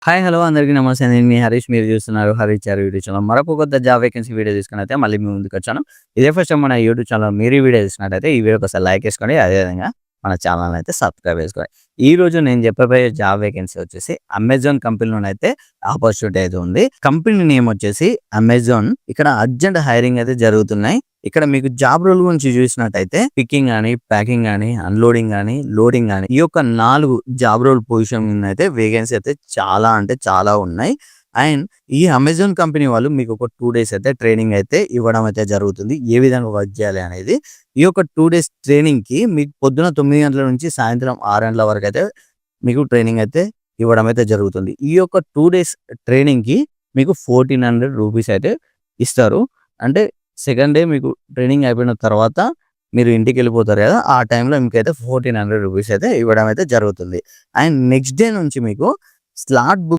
Hi! Hello! అందరికీ నమస్తే. నేను మీ హరీష్. మీరు చూస్తున్నారు హరీష్ చారు యూట్యూబ్ ఛానల్. మరొక కొత్త జాబ్ వేకెన్సీ వీడియో తీసుకొనైతే మళ్ళీ మీ ముందుకొచ్చాను. ఇదే ఫస్ట్ టైమ్ మన యూట్యూబ్ ఛానల్ మీరు ఈ వీడియో చూసినట్టయితే ఈ వీడియోకి ఒకసారి లైక్ ఏసుకోండి. అదేవిధంగా మన ఛానల్‌ని అయితే సబ్స్క్రైబ్ చేసుకోండి. ఈరోజు నేను చెప్పబోయే జాబ్ వేకెన్సీ వచ్చేసి అమెజాన్ కంపెనీలోనైతే ఆపర్చునిటీ అయితే ఉంది. కంపెనీ నేమ్ వచ్చేసి అమెజాన్. ఇక్కడ అర్జెంట్ హైరింగ్ అయితే జరుగుతున్నాయి. ఇక్కడ మీకు జాబ్ రోల్ గురించి చూసినట్టయితే పికింగ్ గాని, ప్యాకింగ్ గాని, అన్‌లోడింగ్ గాని, లోడింగ్ గాని ఈ యొక్క 4 జాబ్ రోల్ పొజిషన్ మీద అయితే వేకెన్సీ అయితే చాలా అంటే చాలా ఉన్నాయి. అండ్ ఈ అమెజాన్ కంపెనీ వాళ్ళు మీకు ఒక 2 డేస్ అయితే ట్రైనింగ్ అయితే ఇవ్వడం అయితే జరుగుతుంది. ఏ విధంగా వర్క్ చేయాలి అనేది. ఈ యొక్క 2 డేస్ ట్రైనింగ్‌కి మీకు పొద్దున 9 గంటల నుంచి సాయంత్రం 6 గంటల వరకు అయితే మీకు ట్రైనింగ్ అయితే ఇవ్వడం అయితే జరుగుతుంది. ఈ యొక్క 2 డేస్ ట్రైనింగ్‌కి మీకు ₹1400 అయితే ఇస్తారు. అంటే సెకండ్ డే మీకు ట్రైనింగ్ అయిపోయిన తర్వాత మీరు ఇంటికెళ్ళిపోతారు కదా! ఆ టైంలో మీకైతే ₹1400 అయితే ఇవ్వడం అయితే జరుగుతుంది. అండ్ నెక్స్ట్ డే నుంచి మీకు స్లాట్ బుక్